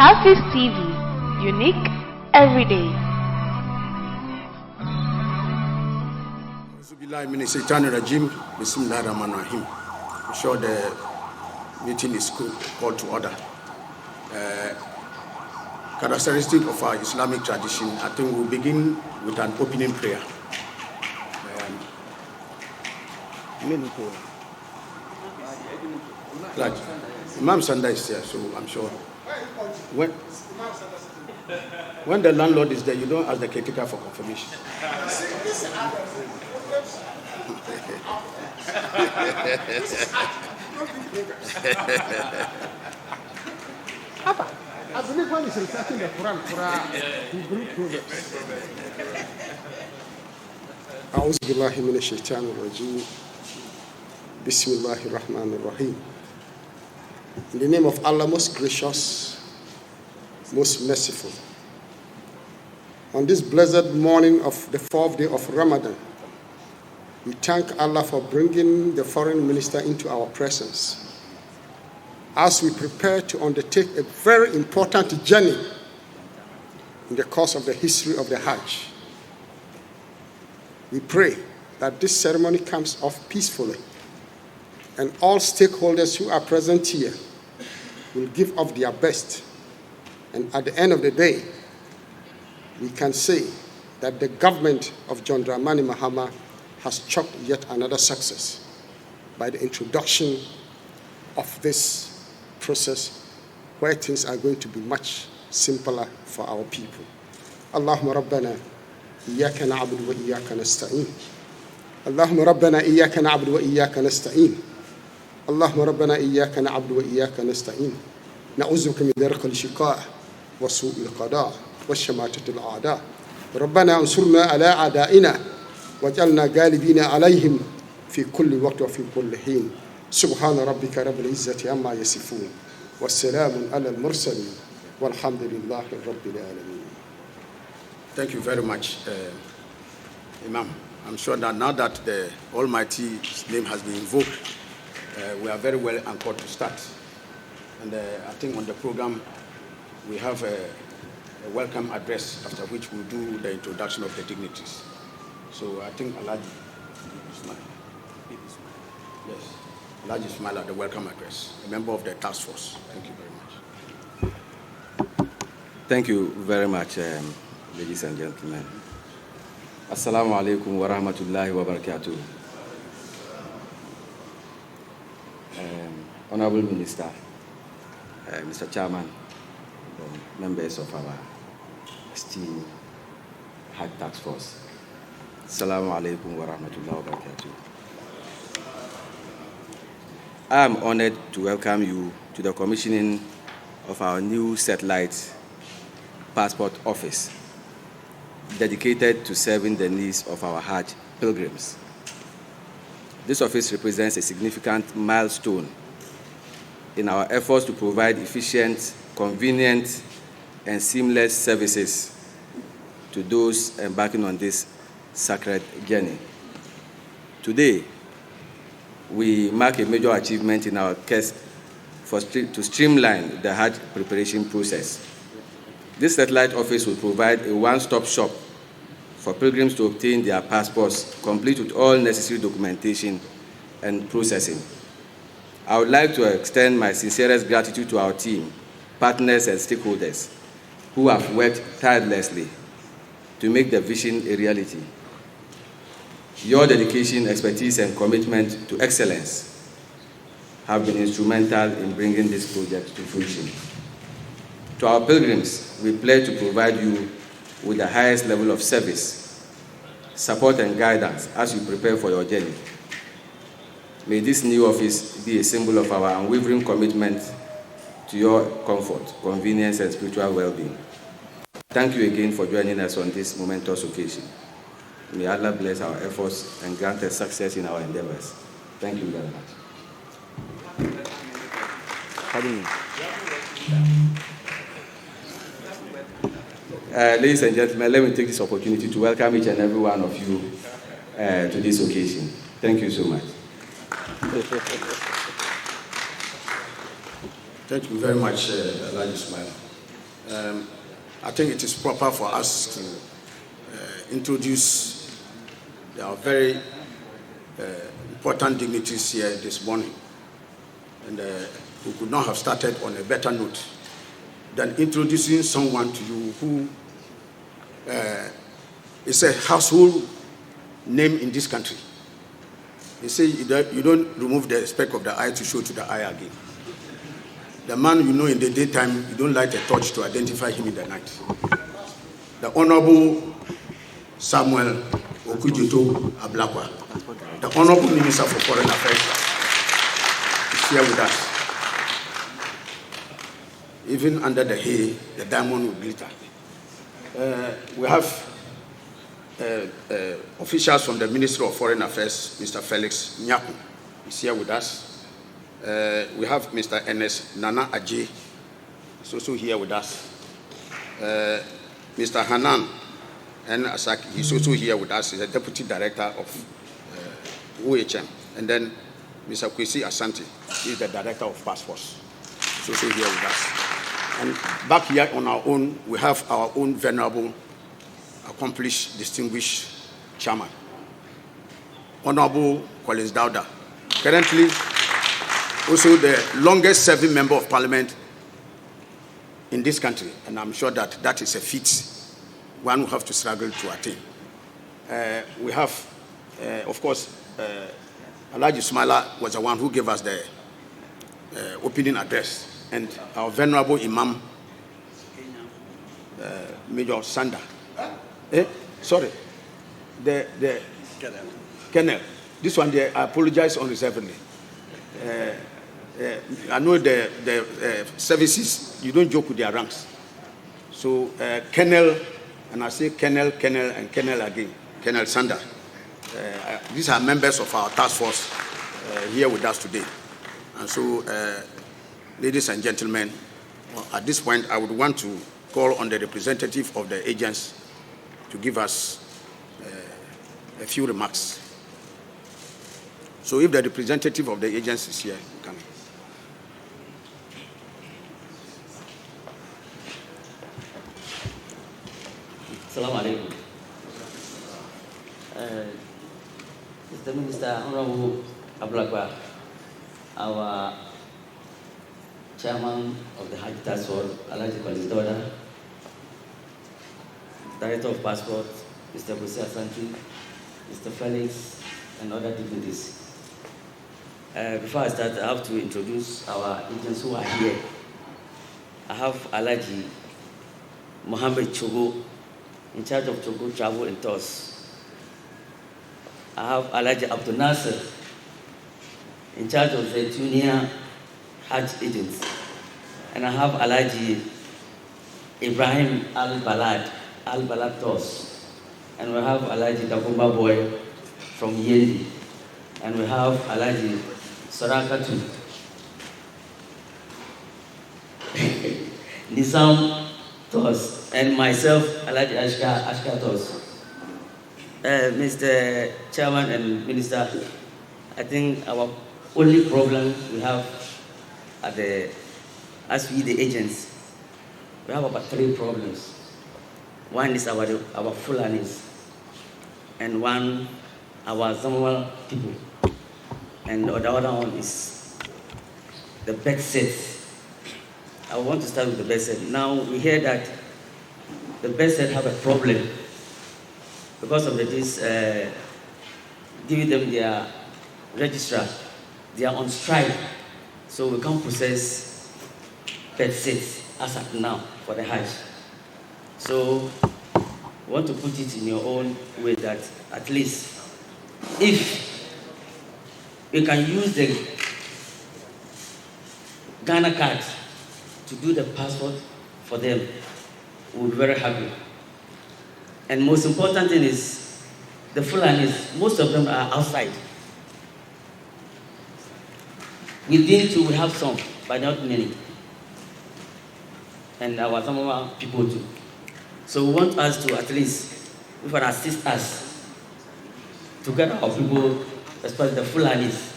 HAFIZ TV, unique every day. I'm sure the meeting is called to order. Characteristic of our Islamic tradition, I think we'll begin with an opening prayer. Like, Imam Sanda is here, so I'm sure. When the landlord is there, you don't ask the caretaker for confirmation. I believe one is reciting the Quran for group project. أعوذ بالله من الشيطان الرجيم. بسم الله الرحمن الرحيم. In the name of Allah, most gracious, most merciful. On this blessed morning of the 4th day of Ramadan, we thank Allah for bringing the foreign minister into our presence as we prepare to undertake a very important journey in the course of the history of the Hajj. We pray that this ceremony comes off peacefully and all stakeholders who are present here will give of their best. And at the end of the day, we can say that the government of John Dramani Mahama has chalked yet another success by the introduction of this process where things are going to be much simpler for our people. Allahumma rabbana iyyaka na'budu wa iyyaka nasta'in. Allahumma rabbana iyyaka na'budu wa iyyaka nasta'in. Allahumma rabbana iyyaka na'budu wa iyyaka nasta'in. Na'udzuka min darqi al-shiqa' wa su'i al-qada' wa shamatati al-a'da'. ربنا انصرنا على أعدائنا واجعلنا غالبين عليهم في كل وقت وفي كل حين. سبحان ربك رب العزة عما يصفون والسلام على المرسلين والحمد لله رب العالمين. Thank you very much, Imam. I'm sure that now that the Almighty's name has been invoked, we are very well anchored to start. And I think on the program we have a welcome address, after which we'll do the introduction of the dignitaries. So I think Alhaji Ismail. Yes, Alhaji Ismail at the welcome address, a member of the task force. Thank you very much. Thank you very much, ladies and gentlemen. Assalamu alaikum wa rahmatullahi wa barakatuh. Honorable Minister, Mr. Chairman, members of our esteemed Hajj Task Force. Assalamu alaikum wa rahmatullahi wa barakatuh. I am honored to welcome you to the commissioning of our new satellite passport office dedicated to serving the needs of our Hajj pilgrims. This office represents a significant milestone in our efforts to provide efficient, convenient, and seamless services to those embarking on this sacred journey. Today, we mark a major achievement in our quest to streamline the Hajj preparation process. This satellite office will provide a one-stop shop for pilgrims to obtain their passports, complete with all necessary documentation and processing. I would like to extend my sincerest gratitude to our team, partners, and stakeholders who have worked tirelessly to make the vision a reality. Your dedication, expertise, and commitment to excellence have been instrumental in bringing this project to fruition. To our pilgrims, we pledge to provide you with the highest level of service, support, and guidance as you prepare for your journey. May this new office be a symbol of our unwavering commitment to your comfort, convenience, and spiritual well-being. Thank you again for joining us on this momentous occasion. May Allah bless our efforts and grant us success in our endeavors. Thank you very much. Ladies and gentlemen, let me take this opportunity to welcome each and every one of you to this occasion. Thank you so much. Thank you very much, Alhaji Ismail. I think it is proper for us to introduce our very important dignitaries here this morning. And we could not have started on a better note than introducing someone to you who is a household name in this country. They say you don't remove the speck of the eye to show to the eye again. The man you know in the daytime, you don't light a torch to identify him in the night. The Honorable Samuel Okudzeto Ablakwa, the Honorable Minister for Foreign Affairs, is here with us. Even under the hay, the diamond will glitter. We have officials from the Ministry of Foreign Affairs, Mr. Felix Nyaku, is here with us. We have Mr. Ernest Nana Ajay, is also here with us. Mr. Hanan N. Asaki is also here with us. He's the Deputy Director of OHM. And then Mr. Kwesi Asante is the Director of Passports. He's also here with us. And back here on our own, we have our own venerable, accomplished, distinguished chairman, Honorable Collins Dauda, currently also the longest serving member of parliament in this country, and I'm sure that that is a feat one will have to struggle to attain. We have, of course, Alhaji Ismaila was the one who gave us the opening address, and our venerable Imam, Major Sanda. Sorry, the Colonel. This one, I apologize unreservedly. I know the services, you don't joke with their ranks. So, Colonel, and I say Colonel, and Colonel again, Colonel Sanda. These are members of our task force here with us today. And so, ladies and gentlemen, at this point, I would want to call on the representative of the agents to give us a few remarks. So if the representative of the agents is here, come. Assalamu alaikum. Mr. Minister, Honorable Ablakwa, our Chairman of the Hajj Task Force, Alhaji Collins Dauda, Director of Passport, Mr. Kwesi Asante, Mr. Felix, and other dignitaries. Before I start, I have to introduce our agents who are here. I have Alhaji Mohammed Chogo, in charge of Chogo Travel and Tours. I have Alhaji Abdul Nasser, in charge of the junior Hajj agents. And I have Alhaji Ibrahim Al-Balad Tours. And we have Alhaji Dakumba Boy from Yendi. And we have Alhaji Sorakatu Nizam Tours, and myself, Alhaji Ashka Tours. Mr. Chairman and Minister, I think our only problem we have as we the agents, we have about 3 problems. One is our Fulanis, and one our Samuel people, and the other one is the bed set. I want to start with the bed set. Now we hear that the bed set have a problem because of this giving them their registrar. They are on strike, so we can't process bed sets as at now for the Hajj. So we want to put it in your own way that at least if we can use the Ghana card to do the passport for them, we'll be very happy. And most important thing is the Fulanis, most of them are outside. Within too, we have some, but not many. And some of our people too. So we want us to at least, if you assist us to get our people, especially the Fulanis.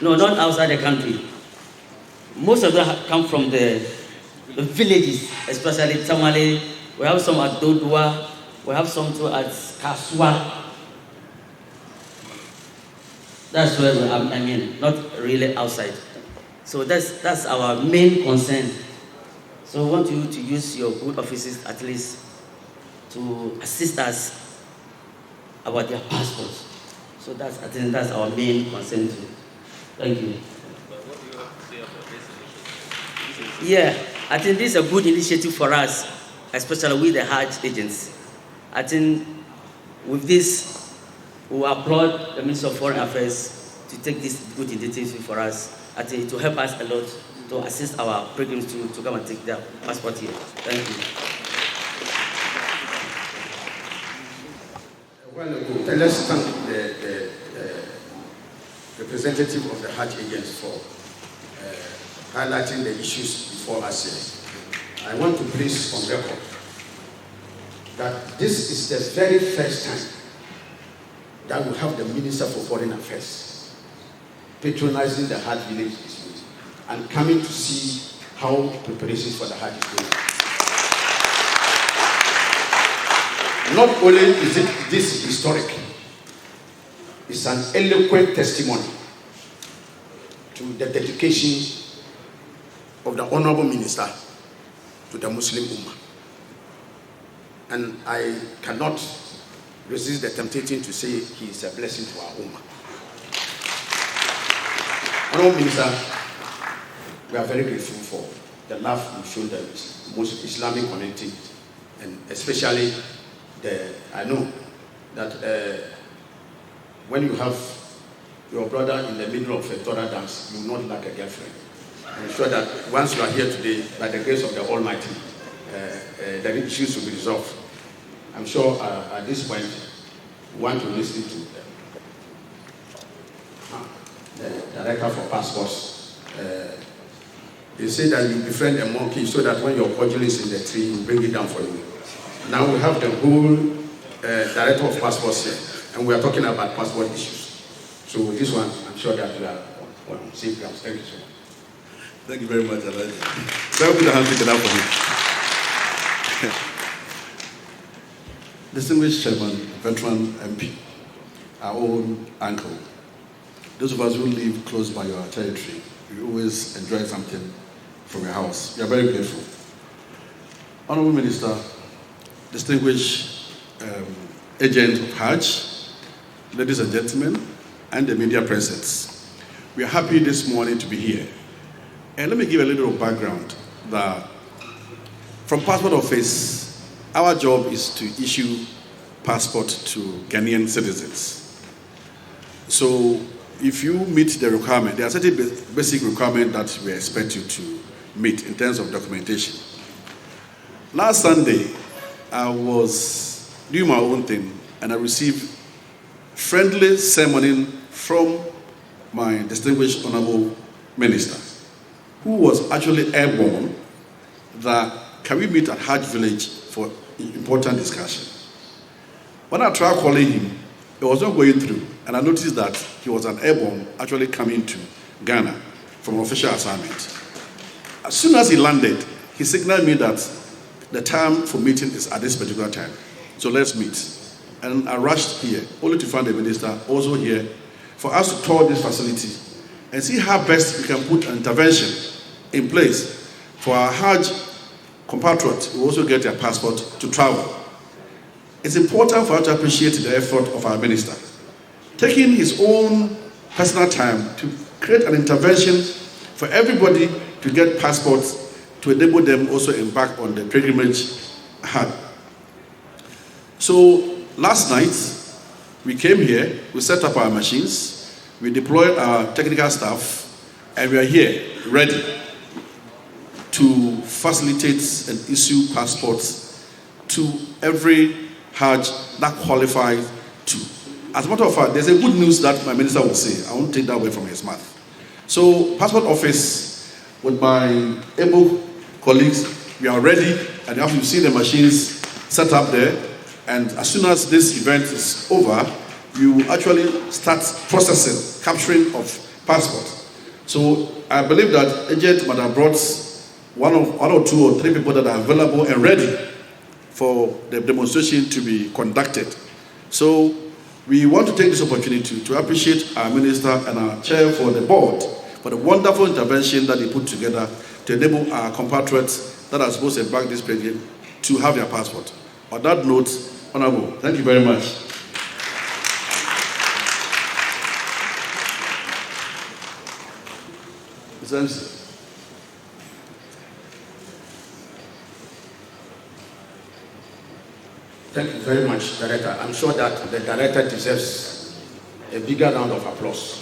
No, not outside the country. most of them come from the villages, especially Tamale. We have some at Dawah. We have some too at Kaswa. That's where we are, I mean, not really outside. So that's our main concern. So we want you to use your good offices at least to assist us about their passports. So I think that's our main concern too. Thank you. Yeah, I think this is a good initiative for us, especially with the Hajj agents. I think with this, we applaud the Minister of Foreign Affairs to take this good initiative for us. I think it will help us a lot to assist our pilgrims to come and take their passport here. Thank you. Let's thank the representative of the Hajj agents for highlighting the issues before us here. I want to place on record that this is the very first time that we have the Minister for Foreign Affairs patronizing the Hajj village dispute and coming to see how preparations for the Hajj is going. Not only is this historic, it's an eloquent testimony to the dedication of the Honorable Minister to the Muslim Ummah. And I cannot resist the temptation to say he is a blessing to our Ummah. Honorable Minister, we are very grateful for the love you showed the most Islamic community, and especially I know that when you have your brother in the middle of a Torah dance, you will not lack a girlfriend. I'm sure that once you are here today, by the grace of the Almighty, the issues will be resolved. I'm sure at this point, we want to listen to the director for passports. They say that you befriend a monkey so that when your cudgel is in the tree, you bring it down for you. Now we have the whole director of passports here, and we are talking about passport issues. So this one, I'm sure that we are on safe grounds. Thank you so much. Thank you very much, Elijah. Very good hand together for me. Distinguished Chairman, veteran MP, our own uncle. Those of us who live close by your territory, we always enjoy something from your house. We are very grateful. Honorable Minister, distinguished agent of Hajj, ladies and gentlemen, and the media presence. We are happy this morning to be here. And let me give a little background that from Passport Office, our job is to issue passport to Ghanaian citizens. So if you meet the requirement, there are certain basic requirements that we expect you to meet in terms of documentation. Last Sunday, I was doing my own thing and I received friendly sermoning from my distinguished Honorable Minister, who was actually airborne, that can we meet at Hajj village for important discussion. When I tried calling him, it was not going through, and I noticed that he was an airborne actually coming to Ghana from an official assignment. As soon as he landed, he signaled me that the time for meeting is at this particular time, so let's meet. And I rushed here, only to find the minister also here, for us to tour this facility and see how best we can put an intervention in place for our Hajj compatriots who also get their passport to travel. It's important for us to appreciate the effort of our minister, taking his own personal time to create an intervention for everybody to get passports to enable them also embark on the pilgrimage Hajj. So last night, we came here, we set up our machines, we deployed our technical staff, and we are here ready to facilitate and issue passports to every Hajj that qualifies to. As a matter of fact, there's a good news that my minister will say. I won't take that away from his mouth. So, Passport Office, with my able colleagues, we are ready, and after you see the machines set up there, and as soon as this event is over, you will actually start processing, capturing of passports. So I believe that agent might have brought one or two or three people that are available and ready for the demonstration to be conducted. So we want to take this opportunity to appreciate our minister and our chair for the board for the wonderful intervention that they put together to enable our compatriots that are supposed to embark this program to have their passport. On that note, Honorable, thank you very much. Mr. MC. Thank you very much, Director. I'm sure that the Director deserves a bigger round of applause.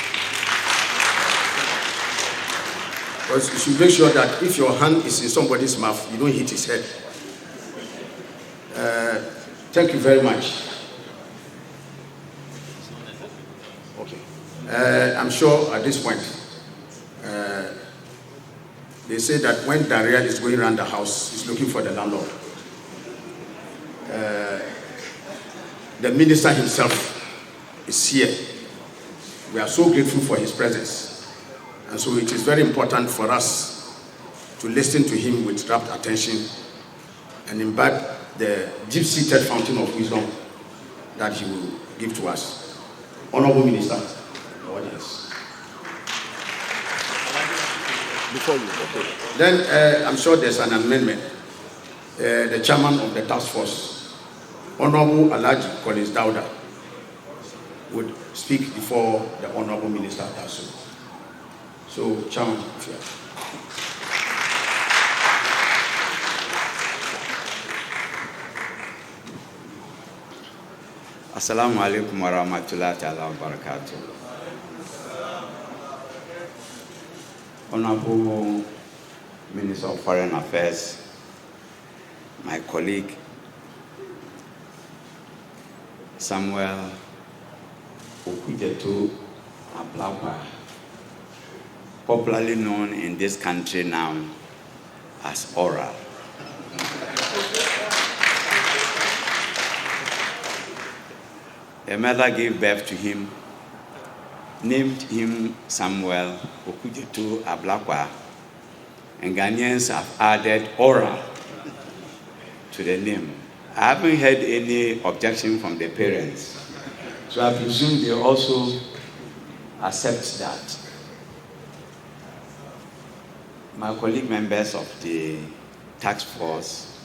Because you should make sure that if your hand is in somebody's mouth, you don't hit his head. Thank you very much. Okay. I'm sure at this point, they say that when Daria is going around the house, he's looking for the landlord. The minister himself is here. We are so grateful for his presence. And so it is very important for us to listen to him with rapt attention and imbibe the deep-seated fountain of wisdom that he will give to us. Honorable Minister, your audience. Before you, okay. Then I'm sure there's an amendment. The chairman of the task force, Honorable Alhaji Collins Dawah, would speak before the Honorable Minister does so. So, Chairman, if you are. Assalamu alaikum wa rahmatullahi wa barakatuh. Honorable Minister of Foreign Affairs, my colleague Samuel Okujetu Ablakwa, popularly known in this country now as Oral. A mother gave birth to him, named him Samuel Okujetu Ablakwa, and Ghanaians have added Oral to the name. I haven't heard any objection from the parents, so I presume they also accept that. My colleague members of the task force,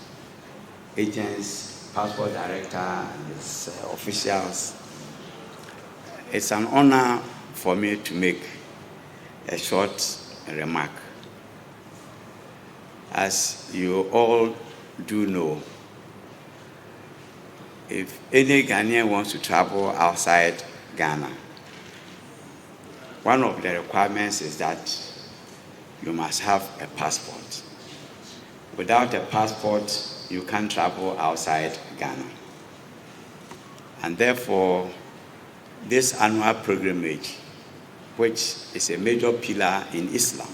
agents, passport director, and his officials, it's an honor for me to make a short remark. As you all do know, if any Ghanaian wants to travel outside Ghana, one of the requirements is that you must have a passport. Without a passport, you can't travel outside Ghana. And therefore, this annual pilgrimage, which is a major pillar in Islam,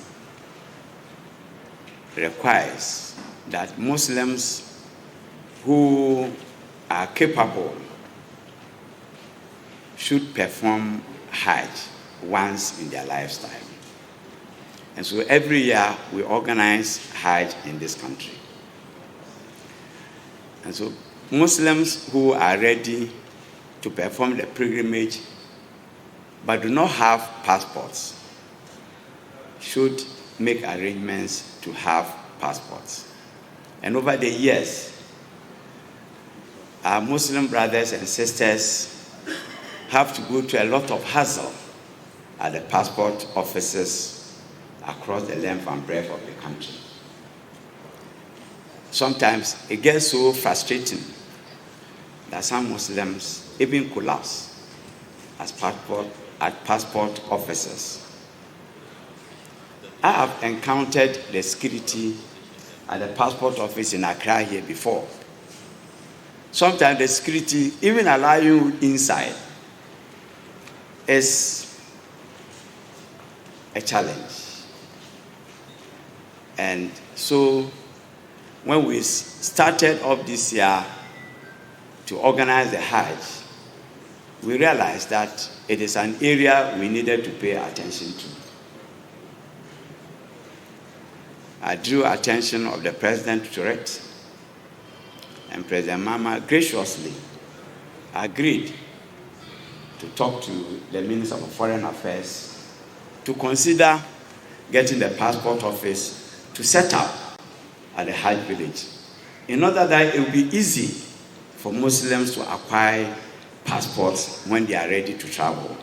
requires that Muslims who are capable should perform Hajj once in their lifetime. And so every year we organize Hajj in this country. And so Muslims who are ready to perform the pilgrimage but do not have passports should make arrangements to have passports. And over the years, our Muslim brothers and sisters have to go to a lot of hassle at the passport offices across the length and breadth of the country. Sometimes it gets so frustrating that some Muslims even collapse at passport offices. I have encountered the security at the passport office in Accra here before. Sometimes the security, even allow you inside, is a challenge. And so when we started off this year to organize the Hajj, we realized that it is an area we needed to pay attention to. I drew attention of the President to it, and President Mama graciously agreed to talk to the Minister of Foreign Affairs to consider getting the passport office to set up at the Hajj village, in order that it will be easy for Muslims to acquire passports when they are ready to travel.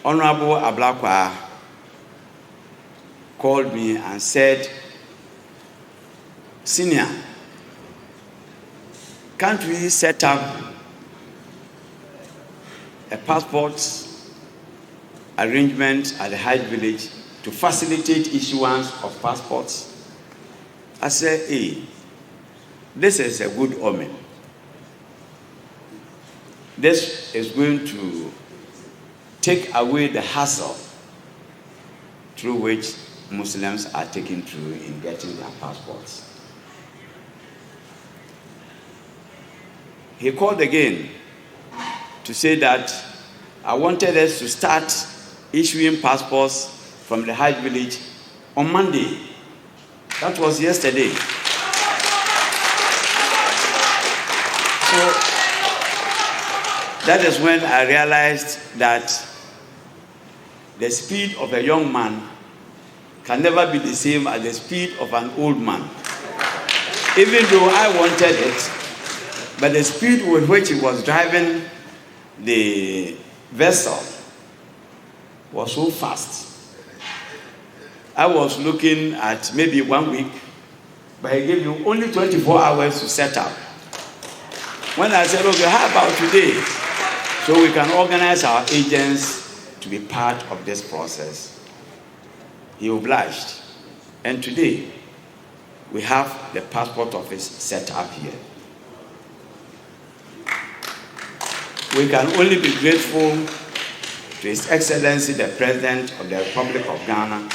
Honorable Ablakwa called me and said, "Senior, can't we set up a passport arrangement at the Hajj village to facilitate issuance of passports?" I said, "Hey, this is a good omen. This is going to take away the hassle through which Muslims are taken through in getting their passports." He called again to say that I wanted us to start issuing passports from the Hajj village on Monday. That was yesterday. So that is when I realized that the speed of a young man can never be the same as the speed of an old man. Even though I wanted it, but the speed with which he was driving the vessel was so fast. I was looking at maybe 1 week, but he gave you only 24 hours to set up. When I said, "Okay, how about today?" So we can organize our agents to be part of this process, he obliged. And today, we have the passport office set up here. We can only be grateful to His Excellency, the President of the Republic of Ghana,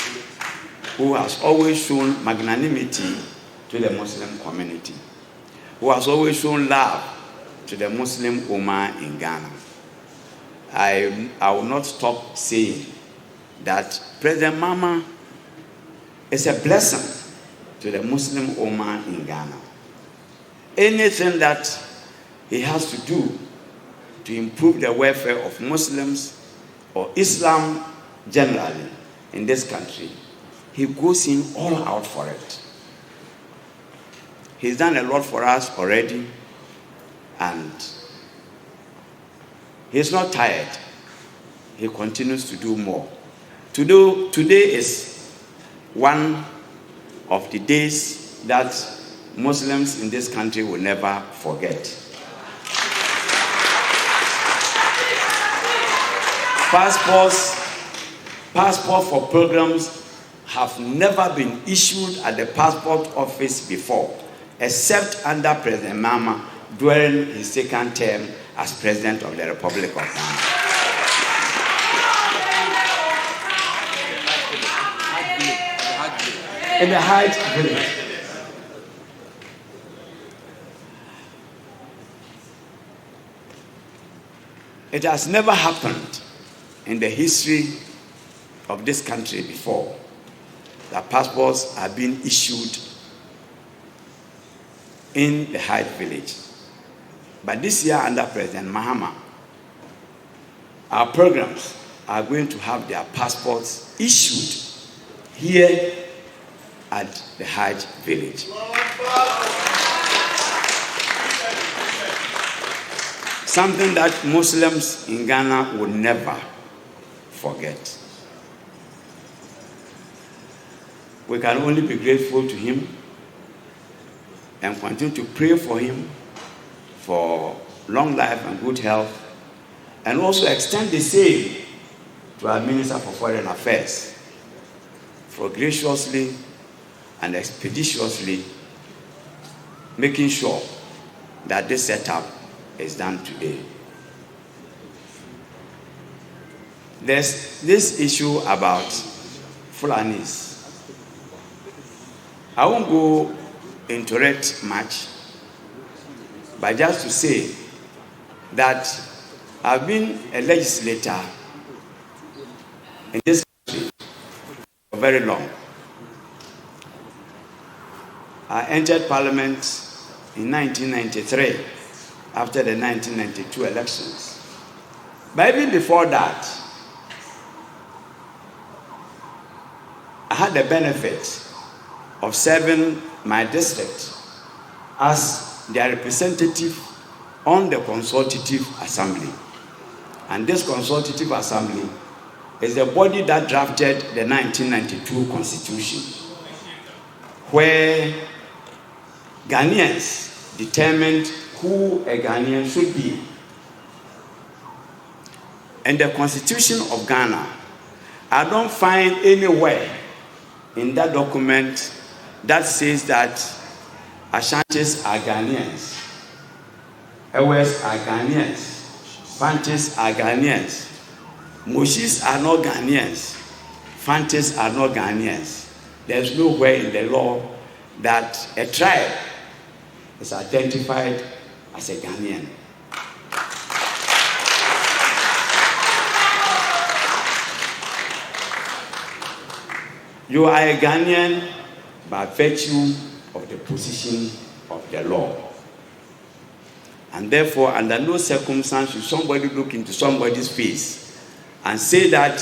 who has always shown magnanimity to the Muslim community, who has always shown love to the Muslim Ummah in Ghana. I will not stop saying that President Mama is a blessing to the Muslim Ummah in Ghana. Anything that he has to do to improve the welfare of Muslims or Islam generally in this country, he goes in all out for it. He's done a lot for us already, and he's not tired. He continues to do more. Today is one of the days that Muslims in this country will never forget. Passport for programs have never been issued at the passport office before, except under President Mama during his second term as President of the Republic of Ghana. In the Hajj village. It has never happened in the history of this country before that passports are being issued in the Hajj village. But this year, under President Mahama, our programs are going to have their passports issued here at the Hajj village. Something that Muslims in Ghana will never forget. We can only be grateful to him and continue to pray for him for long life and good health, and also extend the same to our Minister for Foreign Affairs for graciously and expeditiously making sure that this setup is done today. There's this issue about Fulanis. I won't go into it much, but just to say that I've been a legislator in this country for very long. I entered Parliament in 1993 after the 1992 elections. But even before that, I had the benefit of serving my district as their representative on the Consultative Assembly. And this Consultative Assembly is the body that drafted the 1992 Constitution, where Ghanaians determined who a Ghanaian should be. And the Constitution of Ghana, I don't find anywhere in that document that says that Ashantis are Ghanaians, Ewes are Ghanaians, Fantis are Ghanaians, Moshis are not Ghanaians, Fantis are not Ghanaians. There's nowhere in the law that a tribe is identified as a Ghanaian. You are a Ghanaian by virtue of the position of the law. And therefore, under no circumstance should somebody look into somebody's face and say that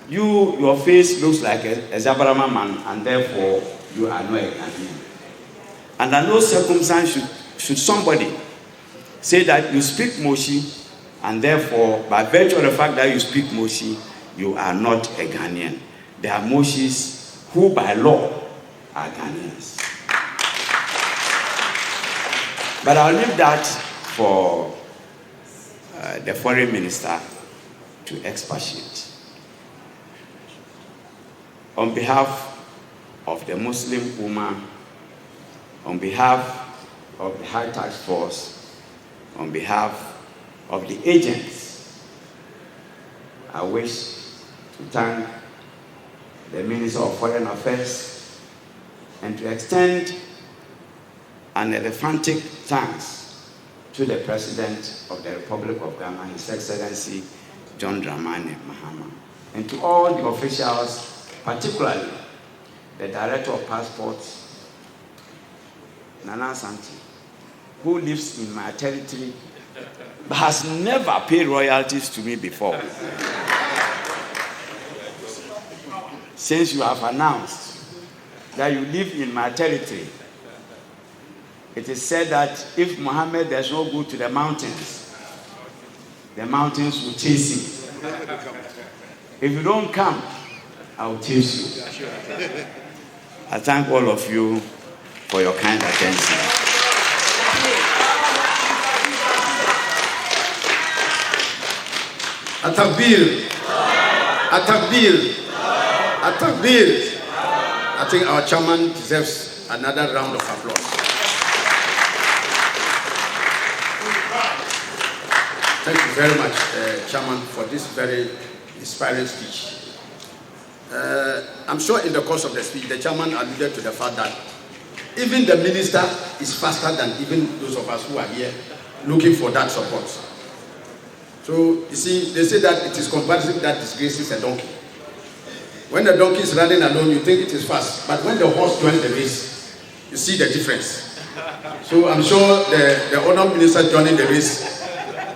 your face looks like a Zabarama man, and therefore you are not a Ghanaian. Under no circumstance should somebody say that you speak Moshi, and therefore, by virtue of the fact that you speak Moshi, you are not a Ghanaian. There are Moshis who by law are Ghanaians. But I'll leave that for the foreign minister to expatiate. On behalf of the Muslim Ummah, on behalf of the High Task Force, on behalf of the agents, I wish to thank the Minister of Foreign Affairs and to extend an emphatic thanks to the President of the Republic of Ghana, His Excellency John Dramani Mahama, and to all the officials, particularly the Director of Passports, Nana Santi, who lives in my territory but has never paid royalties to me before. Since you have announced that you live in my territory, it is said that if Muhammad does not go to the mountains will chase him. If you don't come, I will chase you. I thank all of you for your kind attention. Atakbir. Atakbir. Atakbir. I think our chairman deserves another round of applause. Thank you very much, Chairman, for this very inspiring speech. I'm sure in the course of the speech, the Chairman alluded to the fact that even the minister is faster than even those of us who are here looking for that support. So, you see, they say that it is comparison that disgraces a donkey. When the donkey is running alone, you think it is fast. But when the horse joins the race, you see the difference. So I'm sure the honourable minister joining the race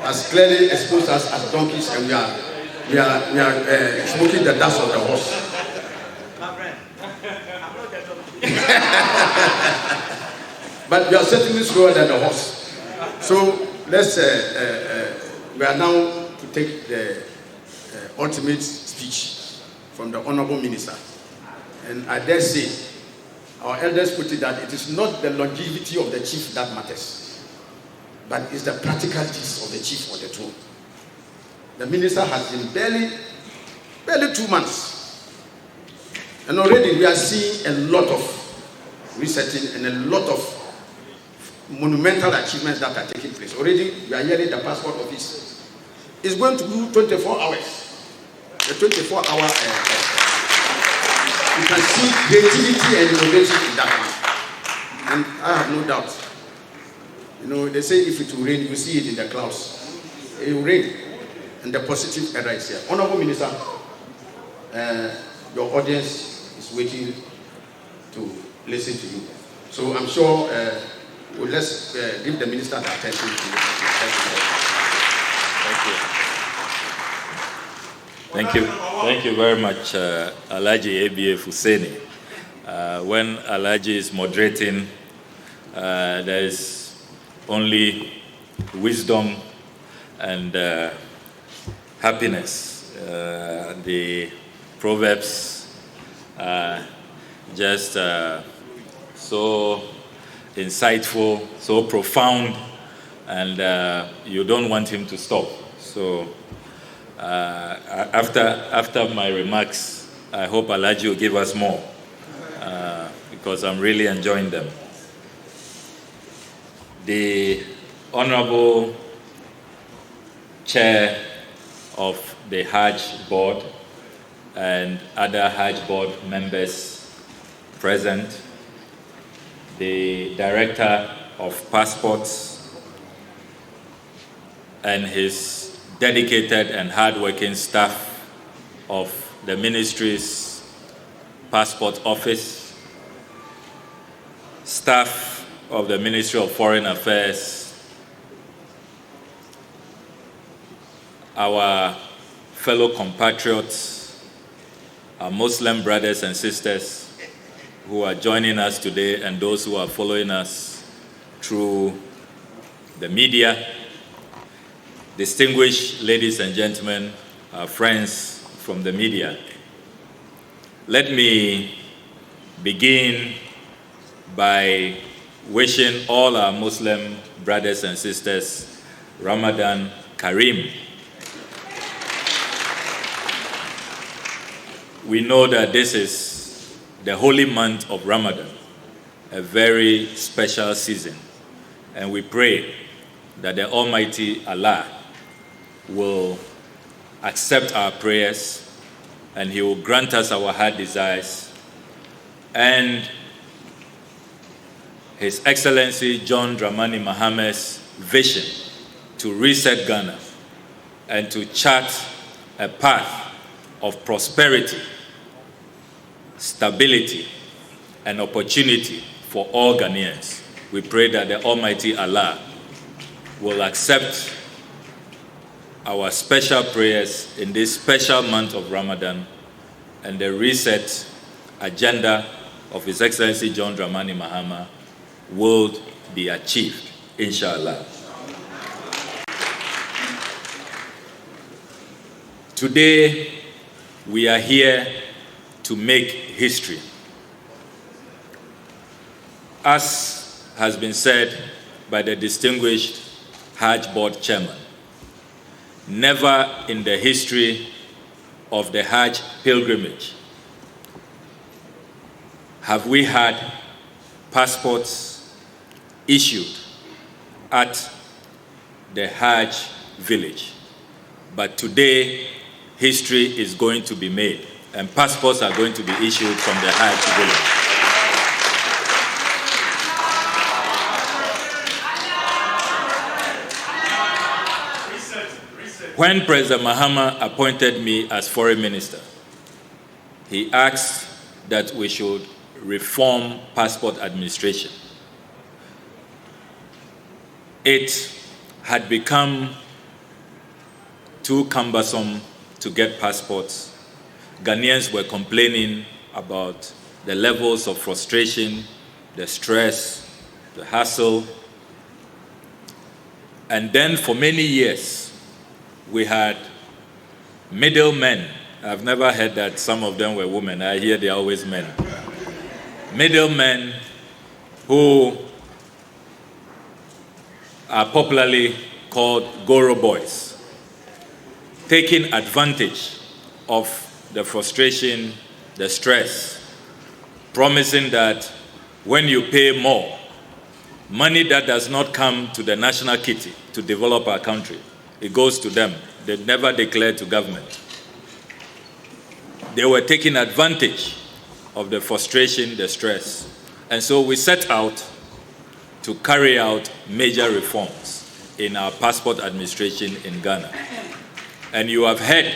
has clearly exposed us as donkeys, and we are smoking the dust of the horse. But we are certainly slower than the horse. So let's we are now to take the ultimate speech from the honourable minister, and I dare say our elders put it that it is not the longevity of the chief that matters, but it's the practical deeds of the chief on the throne. The minister has been barely 2 months, and already we are seeing a lot of researching and a lot of monumental achievements that are taking place. Already we are hearing the passport office is going to do 24 hours. The 24-hour, you can see creativity and innovation in that one. And I have no doubt. You know, they say if it will rain, you will see it in the clouds. It will rain, and the positive era is here. Honourable Minister, your audience is waiting to listen to you. So I'm sure let's give the minister the attention to you. Thank you. Thank you very much, Alhaji ABA Husseini. When Alhaji is moderating, there is only wisdom and happiness. The Proverbs are just so insightful, so profound, and you don't want him to stop. So after my remarks, I hope Alhaji will give us more, because I'm really enjoying them. The Honorable Chair of the Hajj Board and other Hajj Board members present, the Director of Passports and his dedicated and hardworking staff of the Ministry's Passport Office, staff of the Ministry of Foreign Affairs, our fellow compatriots, our Muslim brothers and sisters who are joining us today, and those who are following us through the media, distinguished ladies and gentlemen, our friends from the media. Let me begin by wishing all our Muslim brothers and sisters Ramadan Kareem. We know that this is the holy month of Ramadan, a very special season, and we pray that the Almighty Allah will accept our prayers and He will grant us our heart desires, and His Excellency John Dramani Mahama's vision to reset Ghana and to chart a path of prosperity, stability, and opportunity for all Ghanaians. We pray that the Almighty Allah will accept our special prayers in this special month of Ramadan, and the reset agenda of His Excellency John Dramani Mahama will be achieved, inshallah. Today, we are here to make history. As has been said by the distinguished Hajj Board Chairman, never in the history of the Hajj pilgrimage have we had passports issued at the Hajj village. But today, history is going to be made, and passports are going to be issued from the Hajj village. When President Mahama appointed me as foreign minister, he asked that we should reform passport administration. It had become too cumbersome to get passports. Ghanaians were complaining about the levels of frustration, the stress, the hassle. And then for many years, we had middlemen. I've never heard that some of them were women. I hear they are always men. Middlemen who are popularly called Goro boys, taking advantage of the frustration, the stress, promising that when you pay more, money that does not come to the national kitty to develop our country, it goes to them. They never declare to government. They were taking advantage of the frustration, the stress. And so we set out to carry out major reforms in our passport administration in Ghana. And you have heard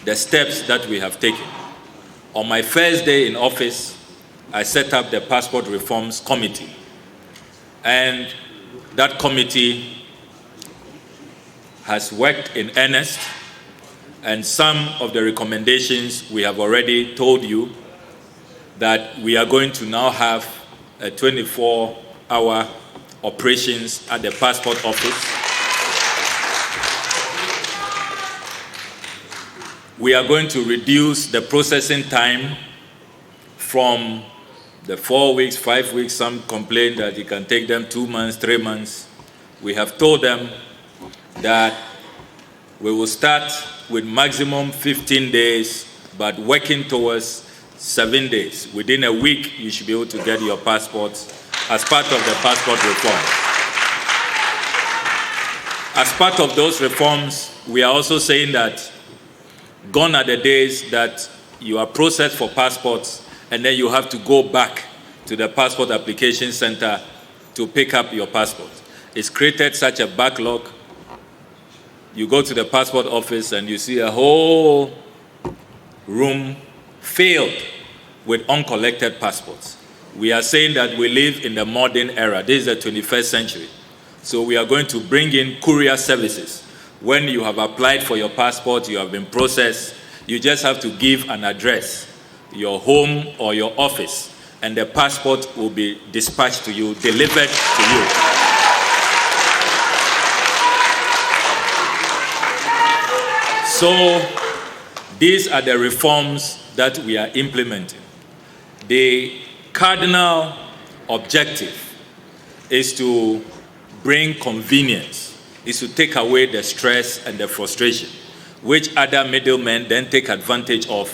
the steps that we have taken. On my first day in office, I set up the Passport Reforms Committee. And that committee has worked in earnest, and some of the recommendations we have already told you that we are going to now have a 24-hour operations at the passport office. We are going to reduce the processing time from the 4 weeks, 5 weeks. Some complain that it can take them 2 months, 3 months. We have told them that we will start with maximum 15 days, but working towards 7 days. Within a week, you should be able to get your passports as part of the passport reform. As part of those reforms, we are also saying that gone are the days that you are processed for passports and then you have to go back to the passport application center to pick up your passport. It's created such a backlog. You go to the passport office and you see a whole room filled with uncollected passports. We are saying that we live in the modern era. This is the 21st century. So we are going to bring in courier services. When you have applied for your passport, you have been processed, you just have to give an address, your home or your office, and the passport will be dispatched to you, delivered to you. So these are the reforms that we are implementing. The cardinal objective is to bring convenience, is to take away the stress and the frustration, which other middlemen then take advantage of,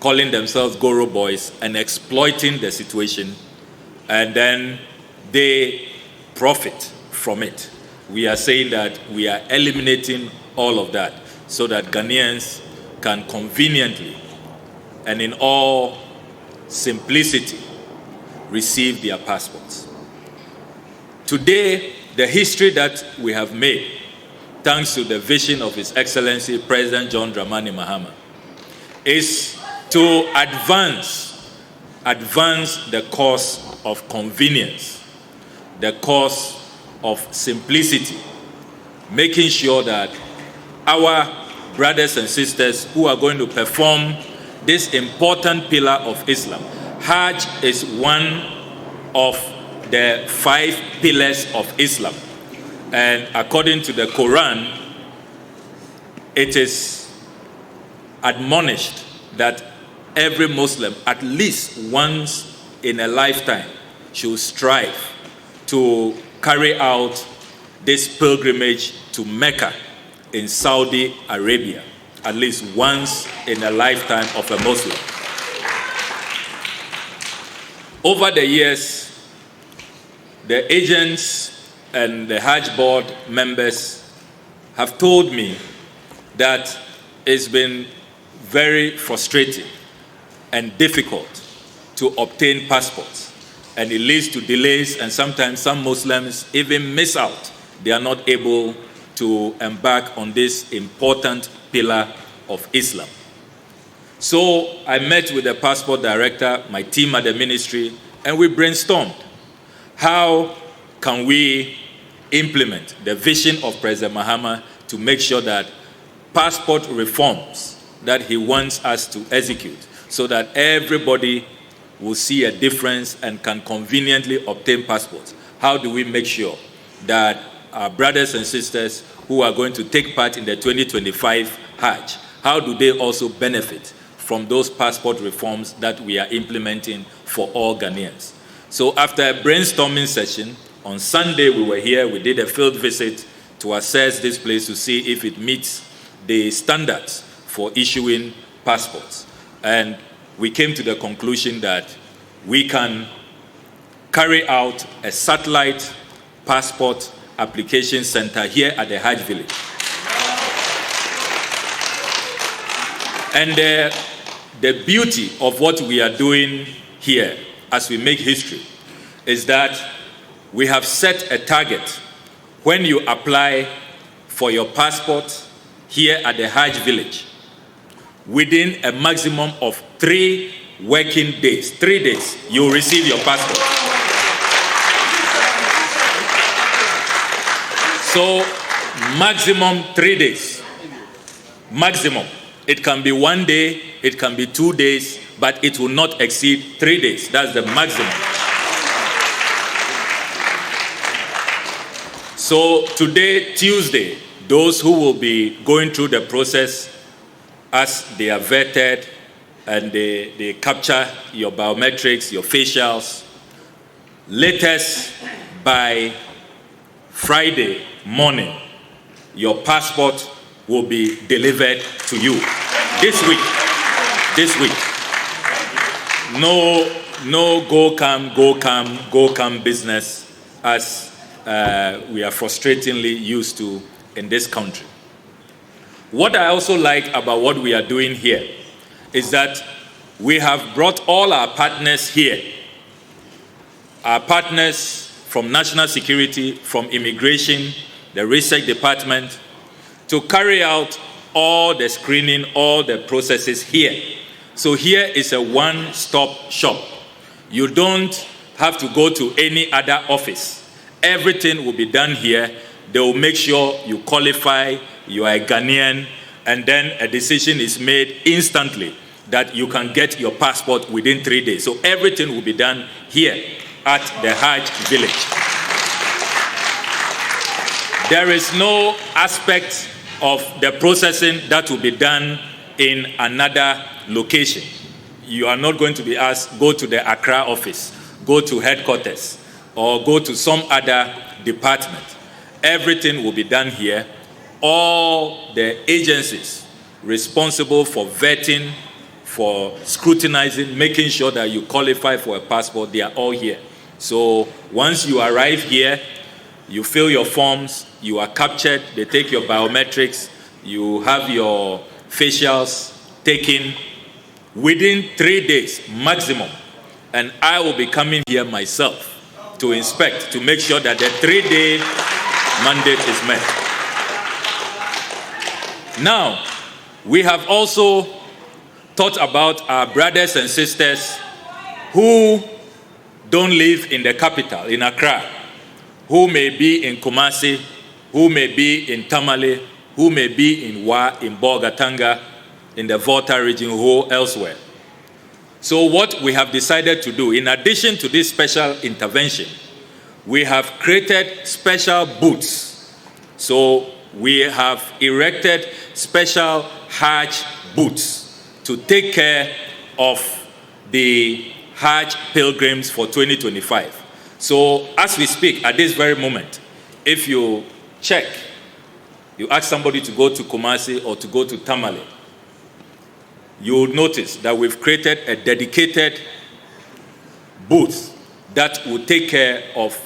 calling themselves Goro boys and exploiting the situation, and then they profit from it. We are saying that we are eliminating all of that so that Ghanaians can conveniently and in all simplicity receive their passports. Today, the history that we have made, thanks to the vision of His Excellency President John Dramani Mahama, is to advance the cause of convenience, the cause of simplicity, making sure that our brothers and sisters who are going to perform this important pillar of Islam. Hajj is one of the 5 pillars of Islam. And according to the Quran, it is admonished that every Muslim, at least once in a lifetime, should strive to carry out this pilgrimage to Mecca in Saudi Arabia, at least once in a lifetime of a Muslim. Over the years, the agents and the Hajj board members have told me that it's been very frustrating and difficult to obtain passports, and it leads to delays, and sometimes some Muslims even miss out. They are not able to embark on this important pillar of Islam. So I met with the passport director, my team at the ministry, and we brainstormed. How can we implement the vision of President Mahama to make sure that passport reforms that he wants us to execute, so that everybody will see a difference and can conveniently obtain passports? How do we make sure that our brothers and sisters who are going to take part in the 2025 Hajj, how do they also benefit from those passport reforms that we are implementing for all Ghanaians? So after a brainstorming session, on Sunday we were here, we did a field visit to assess this place to see if it meets the standards for issuing passports. And we came to the conclusion that we can carry out a satellite passport application center here at the Hajj village. And the beauty of what we are doing here as we make history is that we have set a target. When you apply for your passport here at the Hajj village, within a maximum of 3 working days. 3 days, you will receive your passport. So, maximum 3 days. Maximum. It can be 1 day, it can be 2 days, but it will not exceed 3 days. That's the maximum. So today, Tuesday, those who will be going through the process as they are vetted and they capture your biometrics, your facials, latest by Friday morning, your passport will be delivered to you this week. No go come business as we are frustratingly used to in this country. What I also like about what we are doing here is that we have brought all our partners here. Our partners from national security, from immigration, the research department, to carry out all the screening, all the processes here. So here is a one-stop shop. You don't have to go to any other office. Everything will be done here. They will make sure you qualify, you are a Ghanaian, and then a decision is made instantly that you can get your passport within 3 days. So everything will be done here at the Hajj village. There is no aspect of the processing that will be done in another location. You are not going to be asked, go to the Accra office, go to headquarters, or go to some other department. Everything will be done here. All the agencies responsible for vetting, for scrutinizing, making sure that you qualify for a passport, they are all here. So once you arrive here, you fill your forms, you are captured, they take your biometrics, you have your facials taken within 3 days maximum. And I will be coming here myself to inspect, to make sure that the 3-day mandate is met. Now, we have also thought about our brothers and sisters who don't live in the capital, in Accra, who may be in Kumasi, who may be in Tamale, who may be in Wa, in Bolgatanga, in the Volta region, or elsewhere. So what we have decided to do, in addition to this special intervention, we have created special booths. So we have erected special Hajj booths to take care of the Hajj pilgrims for 2025. So as we speak, at this very moment, if you check, you ask somebody to go to Kumasi or to go to Tamale, you will notice that we've created a dedicated booth that will take care of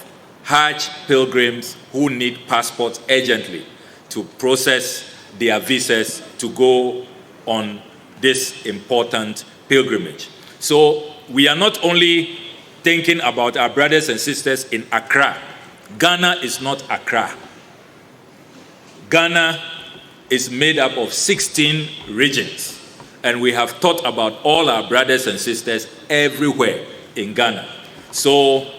Hajj pilgrims who need passports urgently to process their visas to go on this important pilgrimage. So we are not only thinking about our brothers and sisters in Accra. Ghana is not Accra. Ghana is made up of 16 regions. And we have thought about all our brothers and sisters everywhere in Ghana. So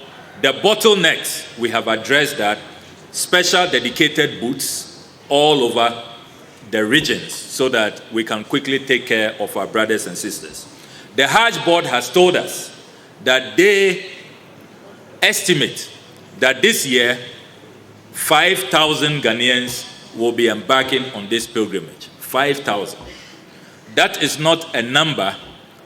the bottlenecks, we have addressed that. Special dedicated booths all over the regions so that we can quickly take care of our brothers and sisters. The Hajj board has told us that they estimate that this year 5,000 Ghanaians will be embarking on this pilgrimage. 5,000. That is not a number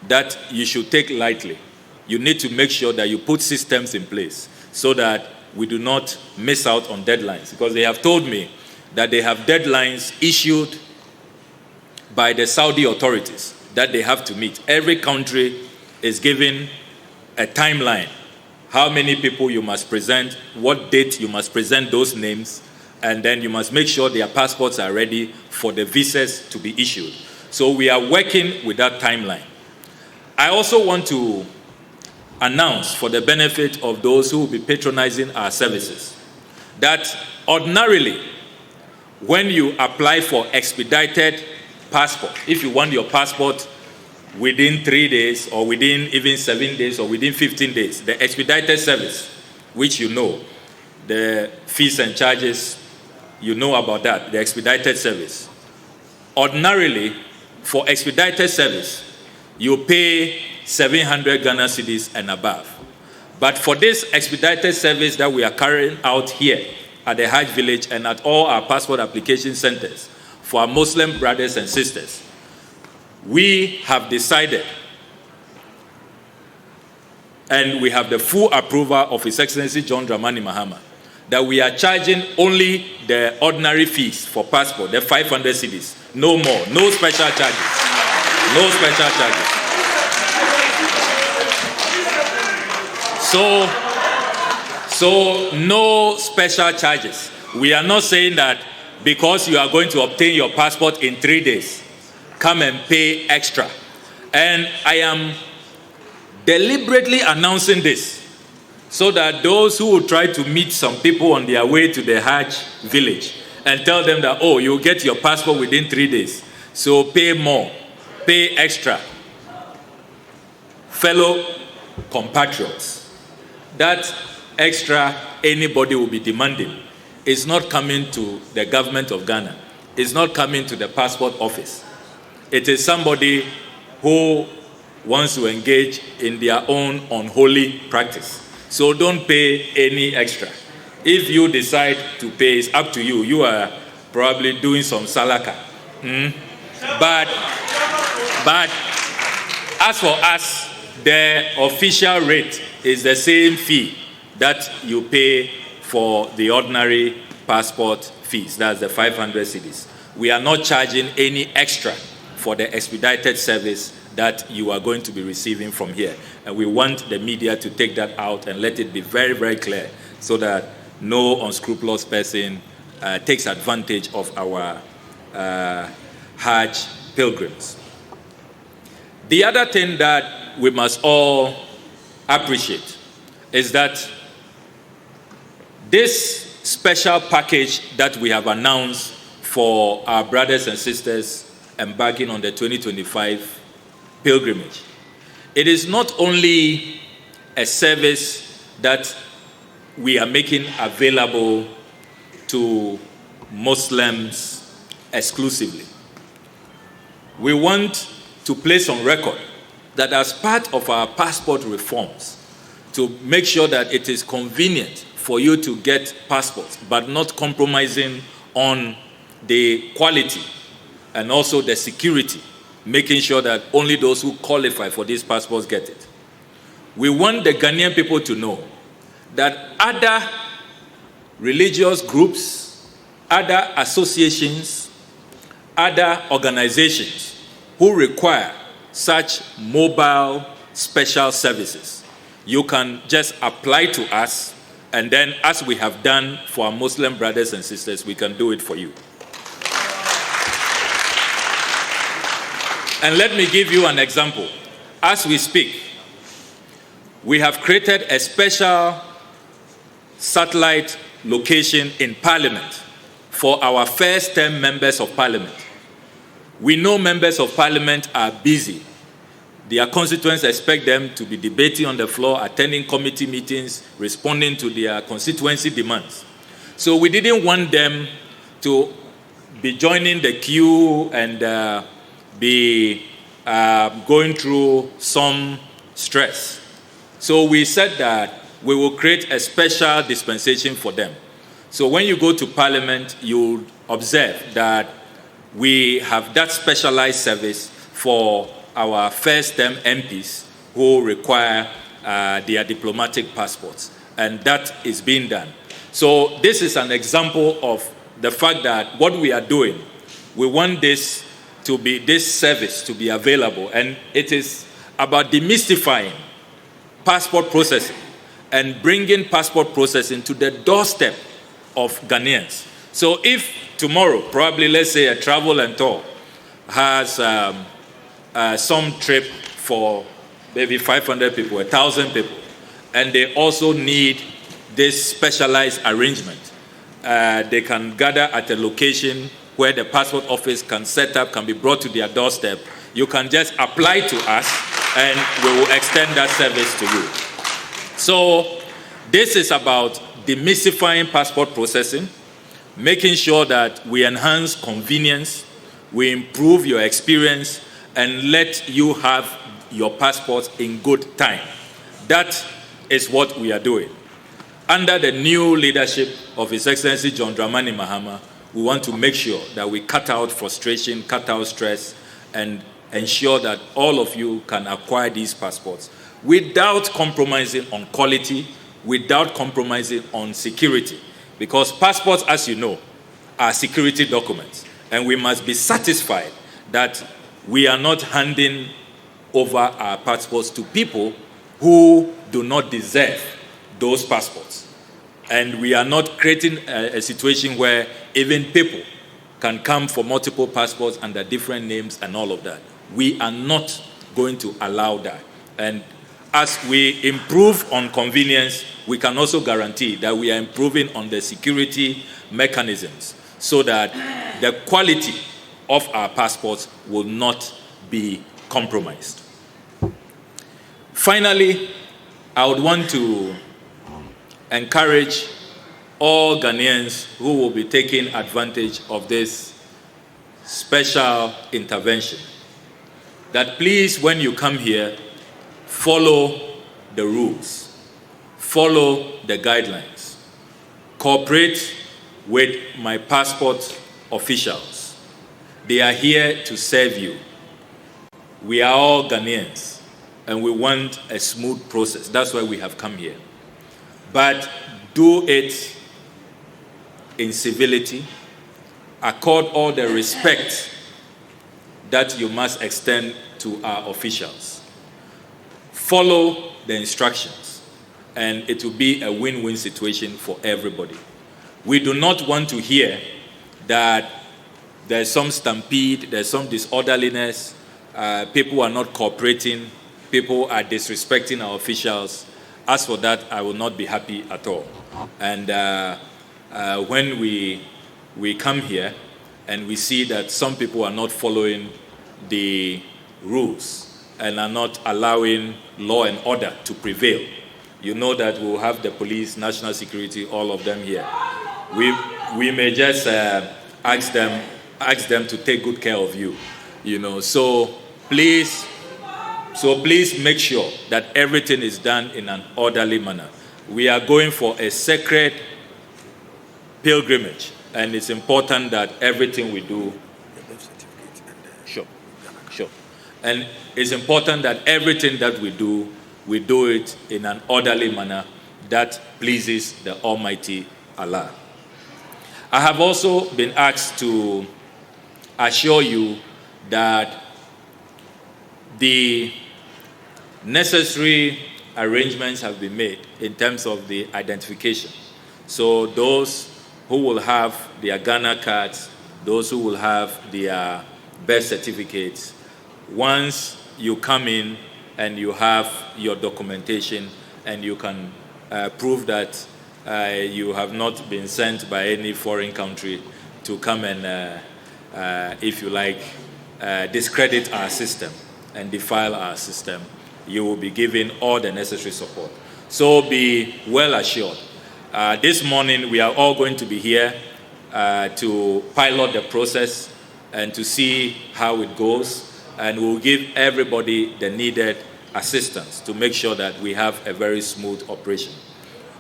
that you should take lightly. You need to make sure that you put systems in place so that we do not miss out on deadlines. Because they have told me that they have deadlines issued by the Saudi authorities that they have to meet. Every country is given a timeline. How many people you must present, what date you must present those names, and then you must make sure their passports are ready for the visas to be issued. So we are working with that timeline. I also want to announce, for the benefit of those who will be patronizing our services, that ordinarily, when you apply for expedited passport, if you want your passport within 3 days or within even 7 days or within 15 days, the expedited service, which you know, the fees and charges, you know about that, the expedited service. Ordinarily, for expedited service, you pay 700 Ghana cedis and above. But for this expedited service that we are carrying out here at the Hajj village and at all our passport application centers for our Muslim brothers and sisters, we have decided, and we have the full approval of His Excellency John Dramani Mahama, that we are charging only the ordinary fees for passport, the 500 cedis, no more, no special charges, no special charges. So no special charges. We are not saying that because you are going to obtain your passport in 3 days, come and pay extra. And I am deliberately announcing this so that those who will try to meet some people on their way to the Hajj village and tell them that, oh, you'll get your passport within 3 days, so pay more, pay extra. Fellow compatriots, that extra anybody will be demanding is not coming to the government of Ghana. It's not coming to the passport office. It is somebody who wants to engage in their own unholy practice. So don't pay any extra. If you decide to pay, it's up to you. You are probably doing some salaka. But as for us, the official rate is the same fee that you pay for the ordinary passport fees. That's the 500 cedis. We are not charging any extra for the expedited service that you are going to be receiving from here. And we want the media to take that out and let it be very, very clear so that no unscrupulous person takes advantage of our Hajj pilgrims. The other thing that we must all appreciate is that this special package that we have announced for our brothers and sisters embarking on the 2025 pilgrimage, it is not only a service that we are making available to Muslims exclusively. We want to place on record that as part of our passport reforms, to make sure that it is convenient for you to get passports, but not compromising on the quality and also the security, making sure that only those who qualify for these passports get it. We want the Ghanaian people to know that other religious groups, other associations, other organizations who require such mobile special services, you can just apply to us, and then as we have done for our Muslim brothers and sisters, we can do it for you. And let me give you an example. As we speak, we have created a special satellite location in Parliament for our first-term members of Parliament. We know members of Parliament are busy. Their constituents expect them to be debating on the floor, attending committee meetings, responding to their constituency demands. So we didn't want them to be joining the queue and be going through some stress. So we said that we will create a special dispensation for them. So when you go to Parliament, you'll observe that we have that specialized service for our first-term MPs who require their diplomatic passports. And that is being done. So this is an example of the fact that what we are doing, we want this service to be available. And it is about demystifying passport processing and bringing passport processing to the doorstep of Ghanaians. So if tomorrow, probably let's say a travel and tour has some trip for maybe 500 people, 1,000 people, and they also need this specialized arrangement, they can gather at a location where the passport office can set up, can be brought to their doorstep, you can just apply to us and we will extend that service to you. So this is about demystifying passport processing, making sure that we enhance convenience, we improve your experience, and let you have your passports in good time. That is what we are doing. Under the new leadership of His Excellency John Dramani Mahama, we want to make sure that we cut out frustration, cut out stress, and ensure that all of you can acquire these passports without compromising on quality, without compromising on security. Because passports, as you know, are security documents. And we must be satisfied that we are not handing over our passports to people who do not deserve those passports. And we are not creating a situation where even people can come for multiple passports under different names and all of that. We are not going to allow that. And as we improve on convenience, we can also guarantee that we are improving on the security mechanisms so that the quality of our passports will not be compromised. Finally, I would want to encourage all Ghanaians who will be taking advantage of this special intervention that please, when you come here, follow the rules, follow the guidelines, cooperate with my passport officials. They are here to serve you. We are all Ghanaians, and we want a smooth process. That's why we have come here. But do it in civility, accord all the respect that you must extend to our officials. Follow the instructions, and it will be a win-win situation for everybody. We do not want to hear that there's some stampede, there's some disorderliness, people are not cooperating, people are disrespecting our officials. As for that, I will not be happy at all. And when we come here and we see that some people are not following the rules and are not allowing law and order to prevail, you know that we'll have the police, national security, all of them here. We may just ask them to take good care of you, you know. So please make sure that everything is done in an orderly manner. We are going for a sacred pilgrimage, and it's important that everything we do. Sure. And it's important that everything that we do it in an orderly manner that pleases the Almighty Allah. I have also been asked to assure you that the necessary arrangements have been made in terms of the identification. So those who will have their Ghana cards, those who will have their birth certificates, once you come in and you have your documentation and you can prove that you have not been sent by any foreign country to come and, if you like, discredit our system and defile our system, you will be given all the necessary support. So be well assured. This morning we are all going to be here to pilot the process and to see how it goes, and we'll give everybody the needed assistance to make sure that we have a very smooth operation.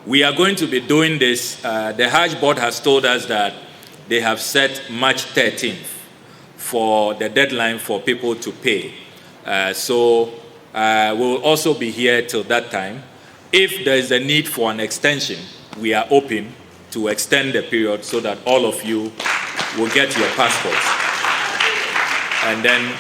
We are going to be doing this. The Hajj board has told us that they have set March 13th for the deadline for people to pay. So we'll also be here till that time. If there is a need for an extension, we are open to extend the period so that all of you will get your passports and then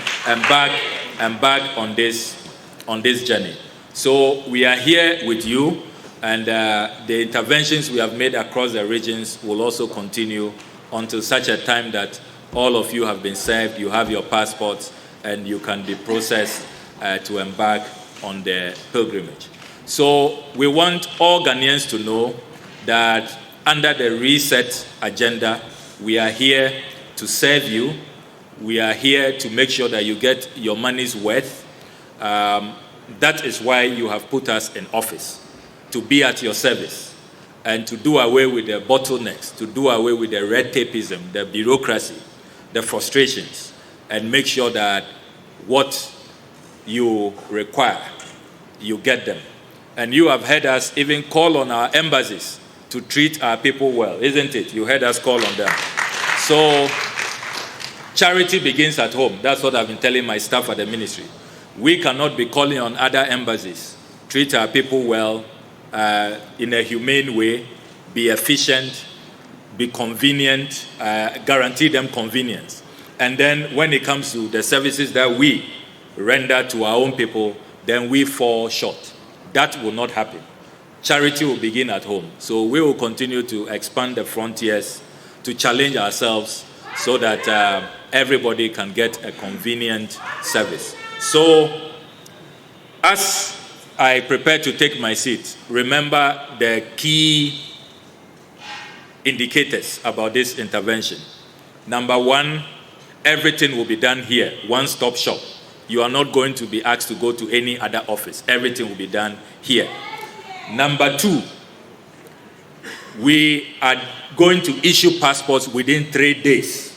embark on this journey. So we are here with you, and the interventions we have made across the regions will also continue until such a time that all of you have been served, you have your passports, and you can be processed to embark on the pilgrimage. So we want all Ghanaians to know that under the reset agenda, we are here to serve you. We are here to make sure that you get your money's worth. That is why you have put us in office, to be at your service and to do away with the bottlenecks, to do away with the red tapeism, the bureaucracy, the frustrations, and make sure that what you require, you get them. And you have heard us even call on our embassies to treat our people well, isn't it? You heard us call on them. So charity begins at home. That's what I've been telling my staff at the ministry. We cannot be calling on other embassies. Treat our people well, in a humane way, be efficient, be convenient, guarantee them convenience. And then when it comes to the services that we render to our own people, then we fall short. That will not happen. Charity will begin at home. So we will continue to expand the frontiers, to challenge ourselves so that everybody can get a convenient service. So as I prepare to take my seat, remember the key indicators about this intervention. Number one, everything will be done here, one-stop shop. You are not going to be asked to go to any other office. Everything will be done here. Number two, we are going to issue passports within 3 days.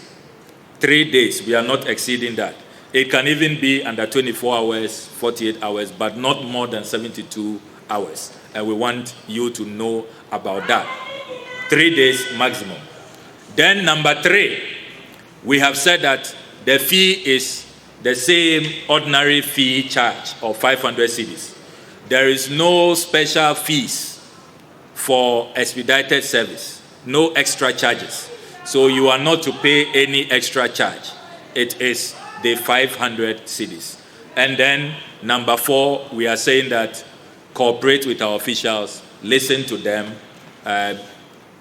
3 days, we are not exceeding that. It can even be under 24 hours, 48 hours, but not more than 72 hours. And we want you to know about that. 3 days maximum. Then number three, we have said that the fee is the same ordinary fee charge of 500 cedis. There is no special fees for expedited service, no extra charges. So you are not to pay any extra charge. It is the 500 cedis. And then number four, we are saying that cooperate with our officials, listen to them,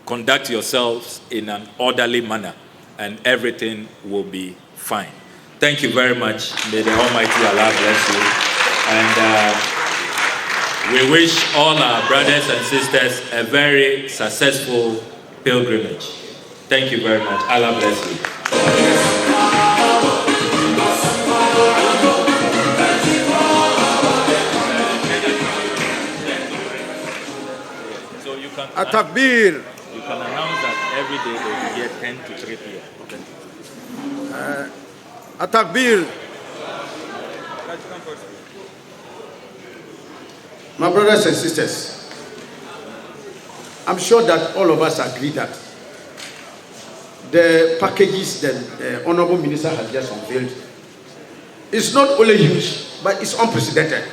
conduct yourselves in an orderly manner, and everything will be fine. Thank you very much. May the Almighty Allah bless you. And we wish all our brothers and sisters a very successful pilgrimage. Thank you very much. Allah bless you. So you can Atakbir. You can announce that every day they will be here 10 to 3 p.m. Okay. Atakbir. My brothers and sisters, I'm sure that all of us agree that the packages that the Honorable Minister has just unveiled is not only huge, but it's unprecedented.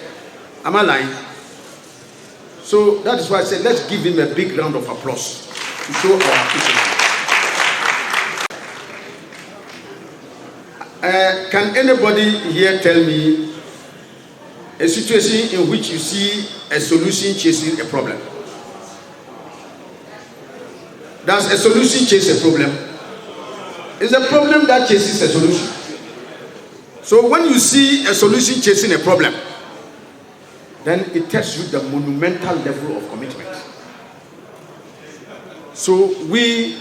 Am I lying? So that is why I said let's give him a big round of applause to show our appreciation. Can anybody here tell me a situation in which you see a solution chasing a problem? Does a solution chase a problem? It's a problem that chases a solution. So when you see a solution chasing a problem, then it tells you the monumental level of commitment. So we,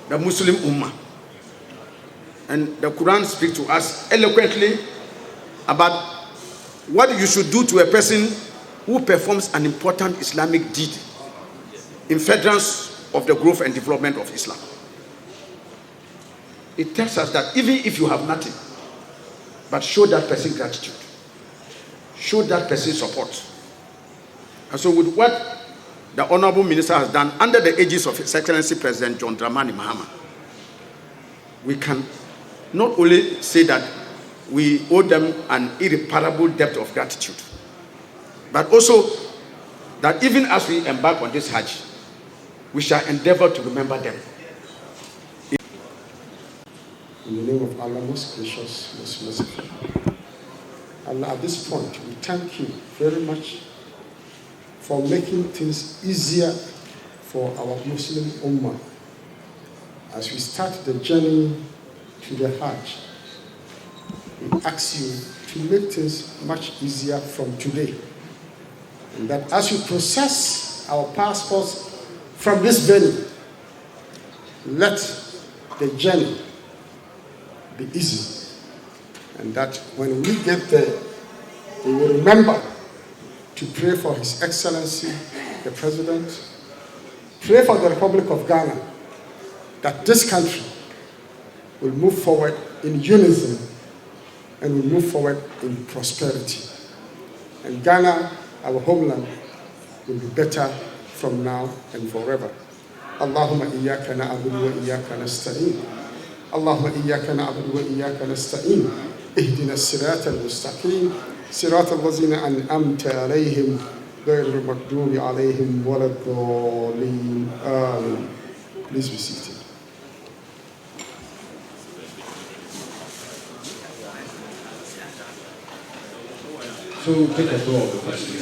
the Muslim Ummah, and the Quran speaks to us eloquently about what you should do to a person who performs an important Islamic deed in furtherance of the growth and development of Islam. It tells us that even if you have nothing, but show that person gratitude, show that person support. And so with what the Honorable Minister has done under the aegis of His Excellency President John Dramani Mahama, we can not only say that we owe them an irreparable debt of gratitude, but also that even as we embark on this Hajj, we shall endeavor to remember them. In the name of Allah, most gracious, most merciful. Allah, at this point, we thank you very much for making things easier for our Muslim Ummah as we start the journey to the Hajj. We ask you to make things much easier from today. And that as you process our passports from this venue, let the journey be easy, and that when we get there, we will remember to pray for His Excellency, the President, pray for the Republic of Ghana, that this country will move forward in unison and will move forward in prosperity. And Ghana, our homeland, will be better from now and forever. Allahumma iyyaka na'budu wa iyyaka nasta'in. Allahumma iyyaka na'budu wa iyyaka nasta'in. Ihdina as-sirata al-mustaqim. Sirata allazina an'amta alayhim غير المغضوب عليهم ولا الضالين. Amen. Please be seated. So take a floor of the question.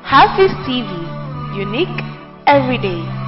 HAFIZ TV, unique every day.